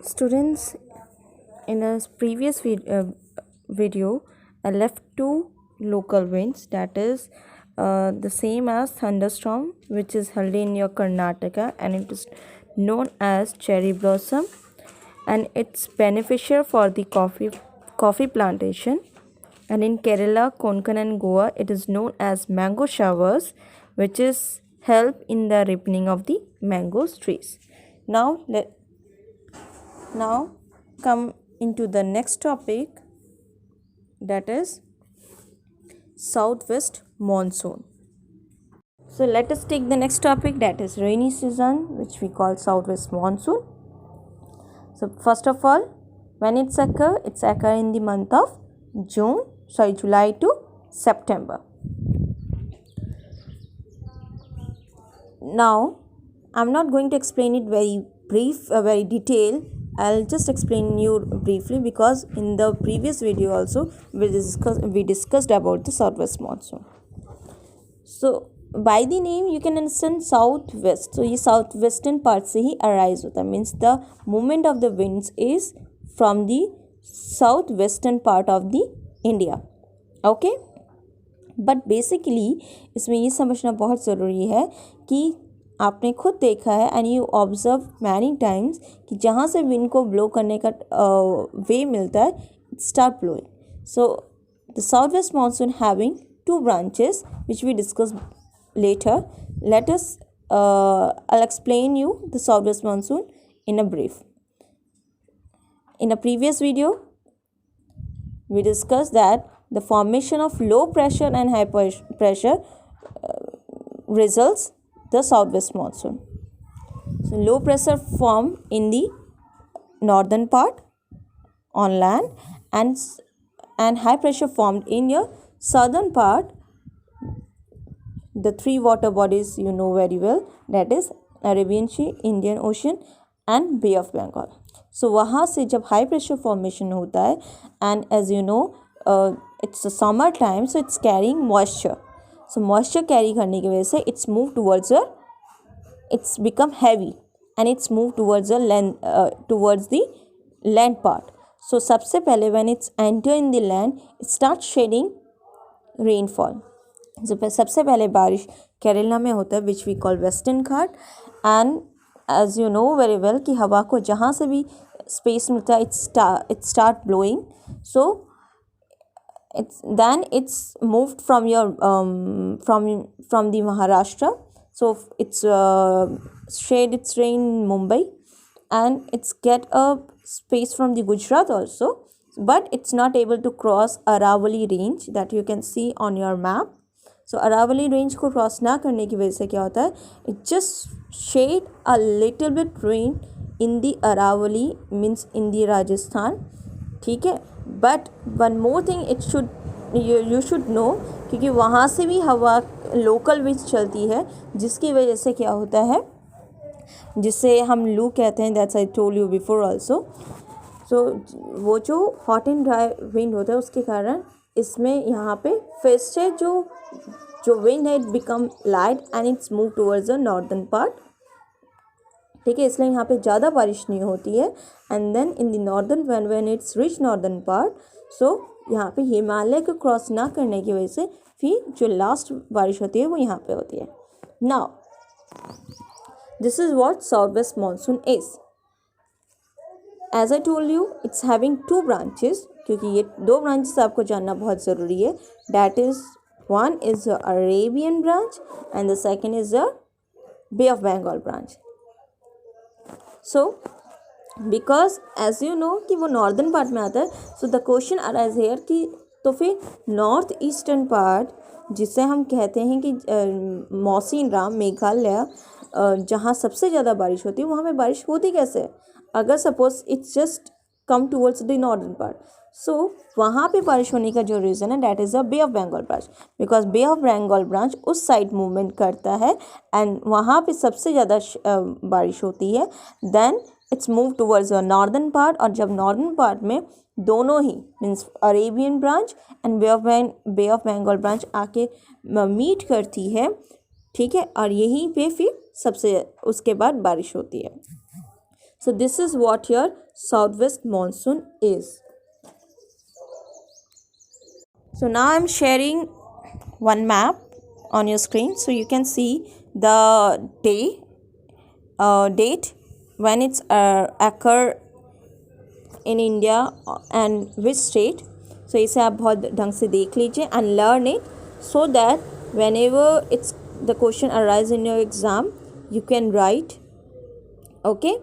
Students, in a previous video, I left two local winds, that is the same as thunderstorm, which is held in your Karnataka, and it is known as cherry blossom, and it's beneficial for the coffee plantation. And in Kerala, Konkan and Goa, it is known as mango showers, which is help in the ripening of the mango trees. Now come into the next topic, that is southwest monsoon. So let us take the next topic, that is rainy season, which we call southwest monsoon. So first of all, when it's occur in the month of July to September. Now I'm not going to explain it very detailed. I'll just explain you briefly, because in the previous video also we discussed about the southwest monsoon. So by the name you can understand southwest. So ये southwestern part से ही arise होता है, means the movement of the winds is from the southwestern part of the India. Okay, but basically इसमें ये समझना बहुत ज़रूरी है कि आपने खुद देखा है and you observe many times कि जहाँ से विंड को ब्लो करने का वे मिलता है, it start blowing. So the south west monsoon having two branches which we discuss later. Let us I'll explain you the southwest monsoon in a brief. In a previous video we discussed that the formation of low pressure and high pressure results the southwest monsoon. So low pressure formed in the northern part on land, and high pressure formed in your southern part. The three water bodies you know very well, that is Arabian Sea, Indian Ocean and Bay of Bengal. So वहाँ से जब high pressure formation होता है, and as you know it's a summer time, so it's carrying moisture. So moisture carry करने की वजह से it's moved towards it's become heavy and it's moved towards towards the land part. So सबसे पहले when it's enter in the land, it starts shedding rainfall. सबसे पहले बारिश केरला में होता है, which we call Western Ghat. And as you know very well कि हवा को जहाँ से भी स्पेस मिलता है it start blowing. So it's moved from your from the Maharashtra. So it's shed its rain in Mumbai, and it's get a space from the Gujarat also, but it's not able to cross Aravalli range that you can see on your map. So Aravalli range को cross ना करने की वजह से क्या होता है, it just shed a little bit rain in the Aravalli, means in the Rajasthan. ठीक है, but one more thing it should you should know, क्योंकि वहाँ से भी हवा लोकल विंड्स चलती है, जिसकी वजह से क्या होता है, जिसे हम लू कहते हैं. That's I told you before also. So वो जो हॉट एंड ड्राई विंड होता है उसके कारण इसमें यहाँ पे फिर से जो विंड है it become light and it's move towards the northern part. ठीक है, इसलिए यहाँ पे ज़्यादा बारिश नहीं होती है. And then in the northern when it's reach northern part, so यहाँ पे हिमालय को क्रॉस ना करने की वजह से फिर जो लास्ट बारिश होती है वो यहाँ पे होती है. Now this is what south west monsoon is. As I told you it's having two branches, क्योंकि ये दो ब्रांचेस आपको जानना बहुत ज़रूरी है. That is one is the Arabian branch and the second is the Bay of Bengal branch. So because as you know कि वो northern part में आता है, so the question arises here कि तो फिर नॉर्थ ईस्टर्न पार्ट जिसे हम कहते हैं कि मौसिनराम मेघालय, जहाँ सबसे ज़्यादा बारिश होती है, वहाँ पे बारिश होती कैसे, अगर suppose it's just come towards the northern part. So वहाँ पे बारिश होने का जो रीज़न है, that is the Bay of Bengal branch, because Bay of Bengal branch उस साइड मूवमेंट करता है एंड वहाँ पे सबसे ज़्यादा बारिश होती है. Then it's move towards the northern part, और जब नॉर्दर्न पार्ट में दोनों ही means Arabian branch and Bay of Bengal branch आके मीट करती है. ठीक है, और यहीं पे फिर सबसे उसके बाद बारिश होती है. So this is what your southwest monsoon is. So now I'm sharing one map on your screen, so you can see the date when it's occur in India and which state. So इसे आप बहुत ढंग से देख लीजिए and learn it, so that whenever it's the question arise in your exam, you can write. Okay,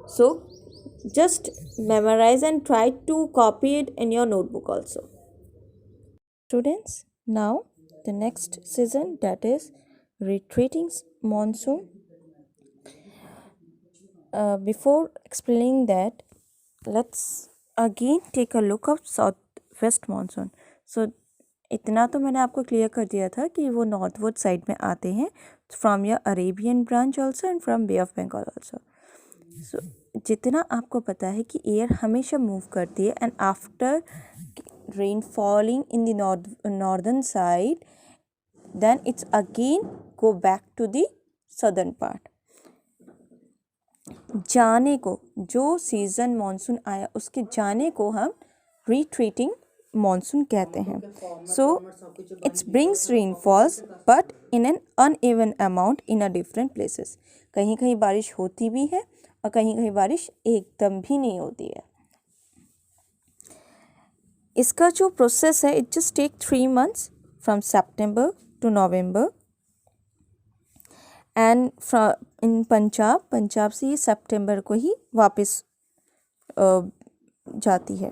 so just memorize and try to copy it in your notebook also. Students, now the next season, that is retreating monsoon. Before explaining that, let's again take a look of southwest monsoon. So इतना तो मैंने आपको clear कर दिया था कि वो northward side में आते हैं from your Arabian branch also and from Bay of Bengal also. So जितना आपको पता है कि एयर हमेशा मूव करती है and after rain falling in the northern side, then it's again go back to the southern part. जाने को, जो सीज़न मानसून आया उसके जाने को हम रिट्रीटिंग मानसून कहते हैं. So it's brings rainfalls but in an uneven amount in a different places. कहीं कहीं बारिश होती भी है और कहीं कहीं बारिश एकदम भी नहीं होती है. इसका जो प्रोसेस है, it just take 3 months from सितंबर टू नवंबर. एंड इन पंजाब से ये सितंबर को ही वापस जाती है.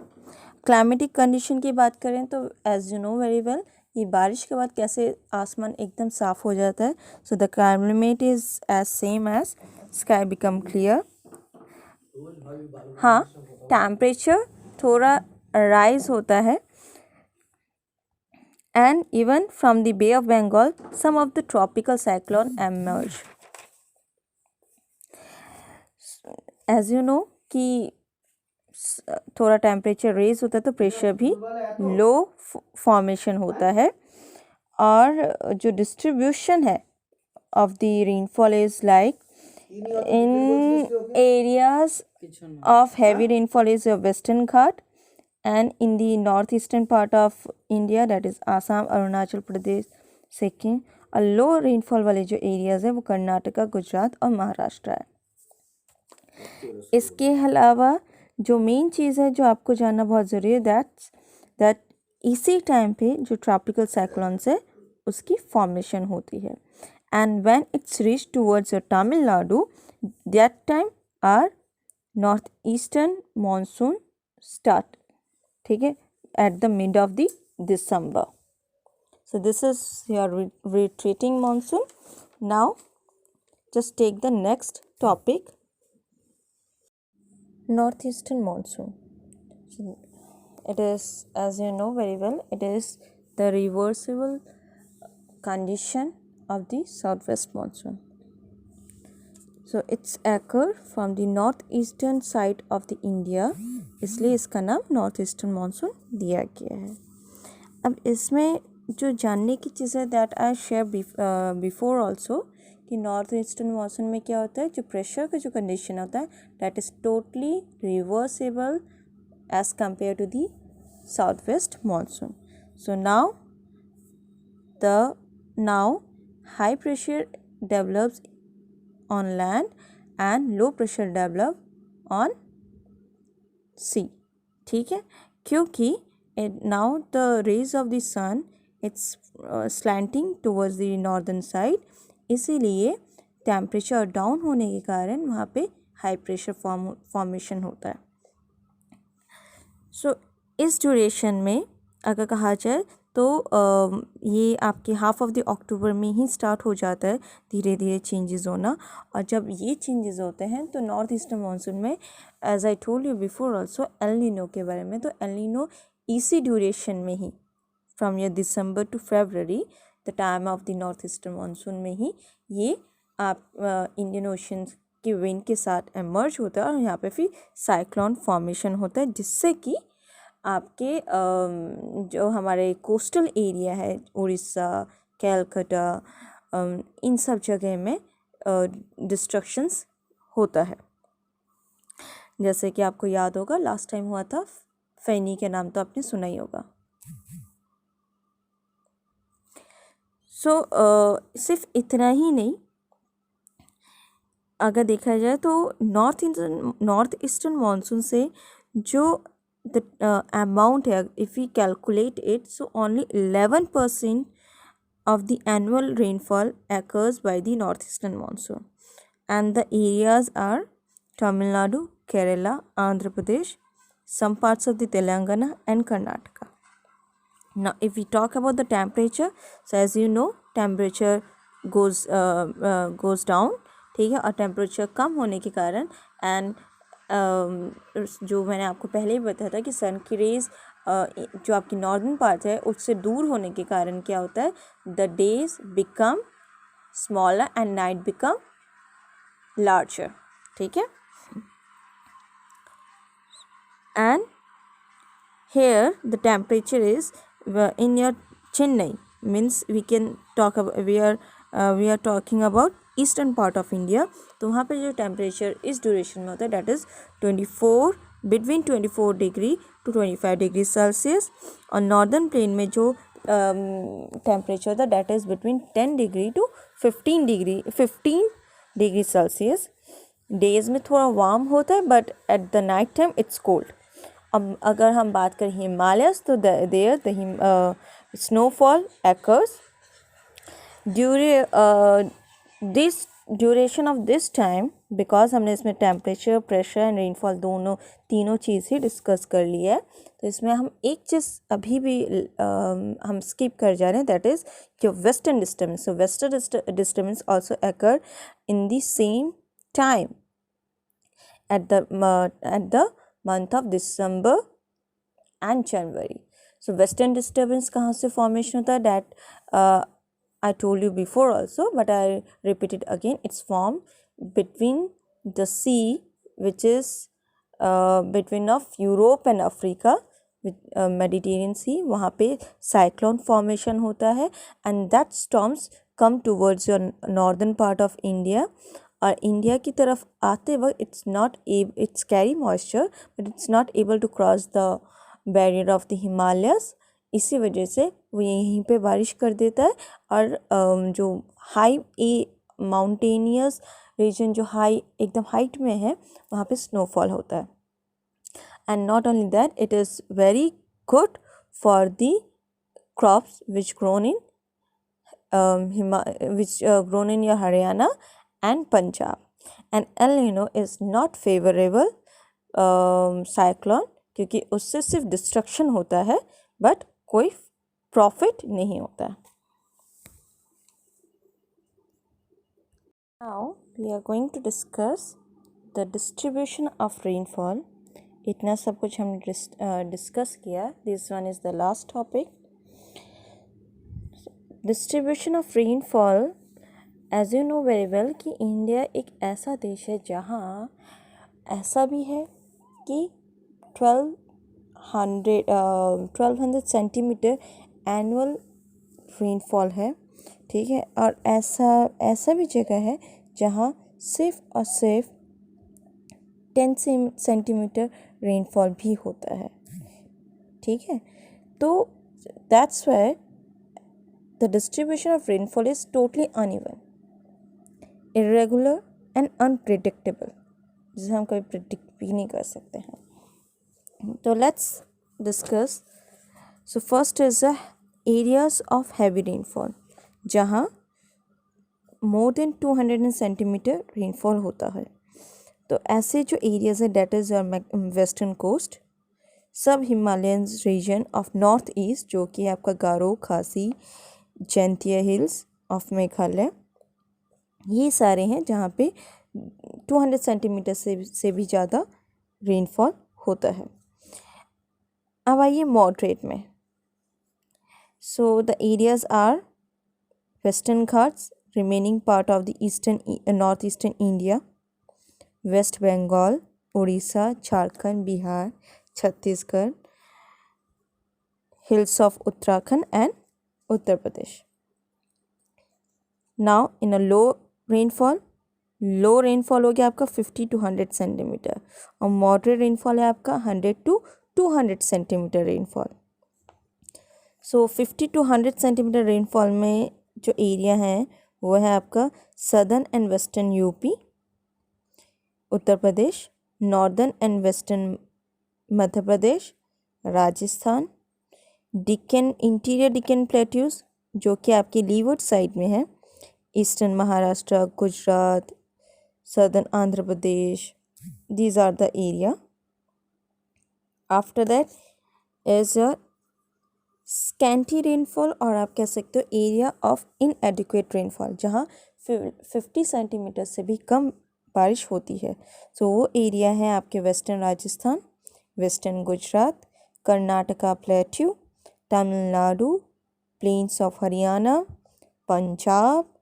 क्लाइमेटिक कंडीशन की बात करें तो as you know very well, ये बारिश के बाद कैसे आसमान एकदम साफ़ हो जाता है. So the climate is as same as sky become clear. हाँ, टेम्परेचर थोड़ा राइज होता है. And even from the Bay of Bengal, some of the tropical cyclone emerge. As you know कि थोड़ा टेम्परेचर रेज होता है तो प्रेशर भी लो फॉर्मेशन होता है. और जो डिस्ट्रीब्यूशन है of the rainfall is like in areas of heavy rainfall is western Ghat, and in the northeastern part of India, that is Assam, Arunachal Pradesh, Sikkim. और लो रेनफॉल वाले जो एरियाज़ हैं वो कर्नाटका, गुजरात और महाराष्ट्र है. इसके अलावा जो मेन चीज़ है जो आपको जानना बहुत ज़रूरी है, दैट इसी टाइम पे जो ट्रॉपिकल साइक्लोन्स है उसकी फॉर्मेशन होती है. And when it's reach towards Tamil Nadu, that time are north eastern monsoon start. ठीक है, at the mid of the दिसंबर. So this is your retreating monsoon. नाउ just take the next topic, northeastern monsoon. So it is, as you know very well, it is the reversible condition of the southwest monsoon. So it's occur from the northeastern side of the India, इसलिए इसका नाम north eastern monsoon दिया गया है. अब इसमें जो जानने की चीज़ है, that I share before also, कि नॉर्थ ईस्टर्न मानसून में क्या होता है, जो प्रेशर का जो कंडीशन होता है that is totally reversible as compare to the south west monsoon. So now high pressure develops on land and low pressure develop on sea. ठीक है, क्योंकि now the rays of the sun it's slanting towards the northern side, इसीलिए temperature down होने के कारण वहाँ पे high pressure formation होता है. सो इस ड्यूरेशन में अगर कहा जाए तो ये आपके हाफ ऑफ द अक्टूबर में ही स्टार्ट हो जाता है धीरे धीरे चेंजेस होना. और जब ये चेंजेस होते हैं तो नॉर्थ ईस्टर्न मानसून में, as I told you before also, El Nino के बारे में, तो एल नीनो इसी ड्यूरेशन में ही from year December to February, the time of the north eastern monsoon में ही ये आप इंडियन ओशन के विंड के साथ एमर्ज होता है और यहाँ पे फिर साइक्लोन फॉर्मेशन होता है, जिससे कि आपके जो हमारे कोस्टल एरिया है, उड़ीसा, कैलकाटा, इन सब जगह में डिस्ट्रक्शंस होता है. जैसे कि आपको याद होगा लास्ट टाइम हुआ था फैनी के नाम तो आपने सुना ही होगा। सो सिर्फ इतना ही नहीं, अगर देखा जाए तो नॉर्थ ईस्टर्न मानसून से जो द अमाउंट है, if we calculate it, so only 11% of the annual rainfall occurs by the northeastern monsoon, and the areas are Tamil Nadu, Kerala, Andhra Pradesh, some parts of the Telangana and Karnataka. Now if we talk about the temperature, so as you know temperature goes down, ठीक है, और temperature कम होने के कारण and जो मैंने आपको पहले ही बताया था कि सन की रेज जो आपकी नॉर्दर्न पार्ट है उससे दूर होने के कारण क्या होता है, the days become smaller and night become larger, ठीक है। And here the temperature is in your Chennai, means we can talk about we are talking about eastern part of India, तो वहाँ पे जो टेम्परेचर इस ड्यूरेशन में होता है that is 24 degree to 25 degree celsius, और नॉर्दर्न प्लेन में जो टेम्परेचर होता है that is between 10 degree to 15 degree celsius. Days में थोड़ा वार्म होता है but at the night time it's cold. अब अगर हम बात करें हिमालयस तो there the snowfall occurs during this duration of this time, because हमने इसमें टेम्परेचर, प्रेशर एंड रेनफॉल तीनों चीज़ ही डिस्कस कर ली है, तो इसमें हम एक चीज़ अभी भी हम स्किप कर जा रहे हैं, दैट इज़ कि western disturbance. So western disturbance also occur in the same time at the month of December and January. So western disturbance कहाँ से formation होता है, that I told you before also but I repeat it again, it's formed between the sea which is between of Europe and Africa with Mediterranean Sea, वहाँ पे cyclone formation होता है and that storms come towards your northern part of India, और India की तरफ आते वक्त it's carry moisture but it's not able to cross the barrier of the Himalayas, इसी वजह से वो यहीं पे बारिश कर देता है, और जो हाई माउंटेनियस रीजन जो एकदम हाइट में है वहाँ पे स्नोफॉल होता है। And not only that, it is very good for the crops which grown in your Haryana and Punjab. And El Nino is not favourable cyclone, क्योंकि उससे सिर्फ डिस्ट्रक्शन होता है बट कोई प्रॉफिट नहीं होता। Now we are going to discuss the distribution of rainfall. इतना सब कुछ हमने डिस्कस किया, this one is the last topic, distribution of rainfall. As you know very well कि इंडिया एक ऐसा देश है जहाँ ऐसा भी है कि 1200 सेंटीमीटर एनुअल रेनफॉल है, ठीक है, और ऐसा भी जगह है जहाँ सिर्फ और सिर्फ 10 सेंटीमीटर रेनफॉल भी होता है, ठीक है। तो that's why the distribution of rainfall is totally uneven, irregular and unpredictable, जिसे हम कभी प्रिडिक्ट भी नहीं कर सकते हैं। तो let's discuss. So first is the areas of heavy rainfall, जहाँ मोर देन 200 सेंटीमीटर रेनफॉल होता है। तो ऐसे जो एरियाज है that is western coast, sub Himalayan region of north east, जो कि आपका गारो, खासी, जैंतिया हिल्स ऑफ मेघालय, ये सारे हैं जहाँ पे 200 सेंटीमीटर से भी ज़्यादा रेनफॉल होता है। अब आइए मॉडरेट में। So the areas are Western Ghats, remaining part of the north eastern India, West Bengal, Orissa, Jharkhand, Bihar, Chhattisgarh, hills of Uttarakhand and Uttar Pradesh. Now in a low rainfall low rainfall हो गया आपका 50 to 100 सेंटीमीटर, और मॉडरेट रेनफॉल है आपका 100 to 200 centimetre rainfall. So 50 to 100 centimetre rainfall में जो area है वो है आपका southern and western UP, Uttar Pradesh, northern and western Madhya Pradesh, Rajasthan, Deccan, interior Deccan plateaus जो कि आपकी लीवर्ड साइड में है, eastern Maharashtra, Gujarat, southern Andhra Pradesh, these are the area. After that is a scanty rainfall, और आप कह सकते हो एरिया ऑफ इनएडिक्वेट रेनफॉल, जहाँ 50 सेंटीमीटर से भी कम बारिश होती है। सो वो एरिया है आपके western Rajasthan, western Gujarat, Karnataka plateau, Tamil Nadu, plains of Haryana, Punjab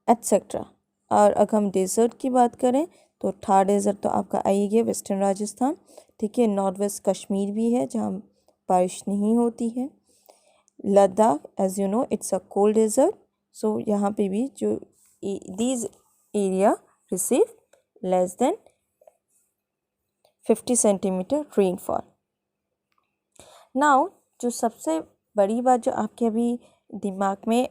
etcetera. और अगर हम डेजर्ट की बात करें तो थार डेजर्ट तो आपका आ ही गया वेस्टर्न राजस्थान, ठीक है। नॉर्थ वेस्ट कश्मीर भी है जहाँ बारिश नहीं होती है। Ladakh, as you know, it's a cold desert, so यहाँ पे भी जो these area receive less than 50 centimetre rainfall. Now जो सबसे बड़ी बात जो आपके अभी दिमाग में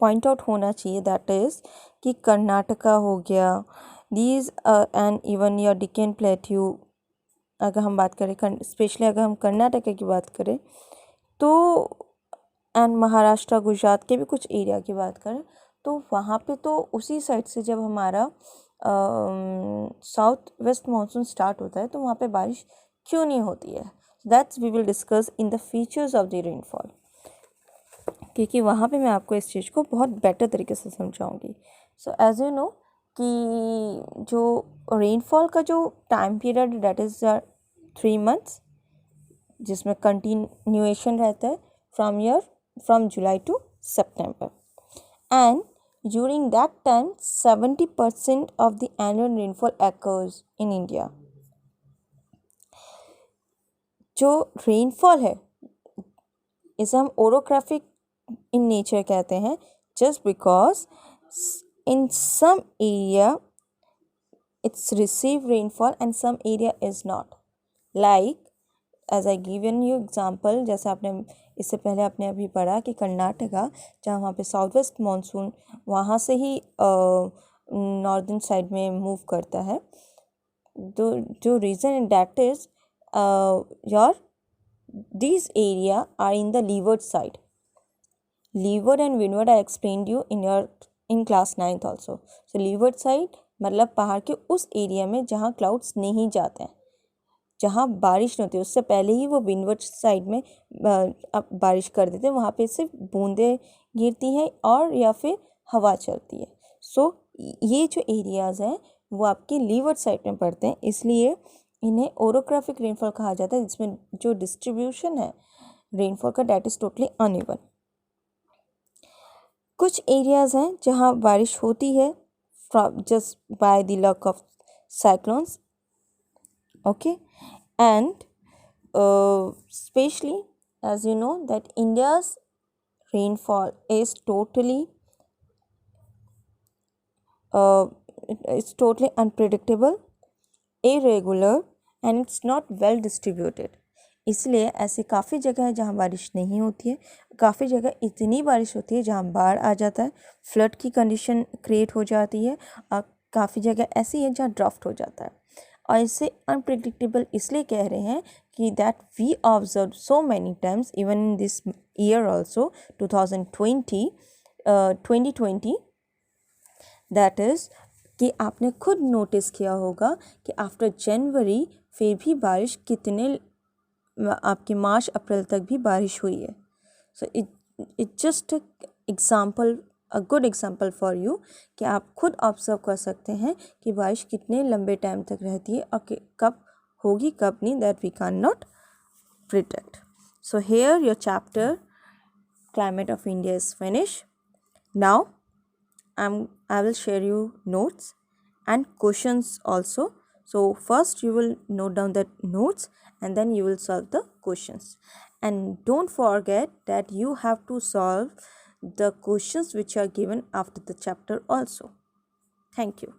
पॉइंट आउट होना चाहिए, दैट इज़ कि कर्नाटका हो गया, these and even your Deccan plateau, अगर हम बात करें स्पेशली अगर हम कर्नाटका की बात करें तो, एंड महाराष्ट्र गुजरात के भी कुछ एरिया की बात करें तो वहाँ पे तो उसी साइड से जब हमारा साउथ वेस्ट मानसून स्टार्ट होता है तो वहाँ पे बारिश क्यों नहीं होती है, that's we will discuss in the features of the rainfall, क्योंकि वहाँ पे मैं आपको इस चीज़ को बहुत बेटर तरीके से समझाऊंगी। सो एज यू नो कि जो रेनफॉल का जो time period that is 3 months, जिसमें कंटिन्यूएशन रहता है फ्रॉम जुलाई टू सितंबर, and during that time 70% of the annual rainfall occurs in India. जो रेनफॉल है इसे हम ओरोग्राफिक इन नेचर कहते हैं, just because in some area it's receive rainfall and some area is not, like as I given you example, जैसे आपने इससे पहले आपने अभी पढ़ा कि कर्नाटका जहाँ वहाँ पे साउथ वेस्ट मानसून वहाँ से ही नॉर्दर्न साइड में मूव करता है, तो जो reason that is your these area are in the leeward side. Leeward and windward I explained you in class 9th also. So leeward side मतलब पहाड़ के उस एरिया में जहाँ क्लाउड्स नहीं जाते हैं, जहाँ बारिश नहीं होती, उससे पहले ही वो विंडवर्ड साइड में बारिश कर देते हैं, वहाँ पे सिर्फ बूंदें गिरती हैं और या फिर हवा चलती है। सो ये जो एरियाज़ हैं वो आपके लीवर्ड साइड में पड़ते हैं, इसलिए इन्हें ओरोग्राफिक रेनफॉल कहा जाता है, जिसमें जो डिस्ट्रीब्यूशन है रेनफॉल का दैट इज़ टोटली अनइवन। कुछ एरियाज़ हैं जहाँ बारिश होती है just by the luck of cyclones, okay, and especially as you know that India's rainfall is totally it's totally unpredictable, irregular and it's not well distributed, इसलिए ऐसी काफ़ी जगह है जहाँ बारिश नहीं होती है, काफ़ी जगह इतनी बारिश होती है जहाँ बाढ़ आ जाता है, फ्लड की कंडीशन क्रिएट हो जाती है, और काफ़ी जगह ऐसी है जहाँ ड्राफ्ट हो जाता है। और इसे अनप्रिडिक्टेबल इसलिए कह रहे हैं कि that we observe so many times even in this year also 2020 that is कि आपने खुद नोटिस किया होगा कि आफ्टर जनवरी फिर भी बारिश कितने आपके मार्च अप्रैल तक भी बारिश हुई है। So it just example, a good example for you कि आप खुद ऑब्जर्व कर सकते हैं कि बारिश कितने लंबे टाइम तक रहती है और कब होगी कब नहीं, that we can not predict. So here your chapter climate of India is finish. Now I will share you notes and questions also. So first you will note down the notes and then you will solve the questions, and don't forget that you have to solve the questions which are given after the chapter also. Thank you.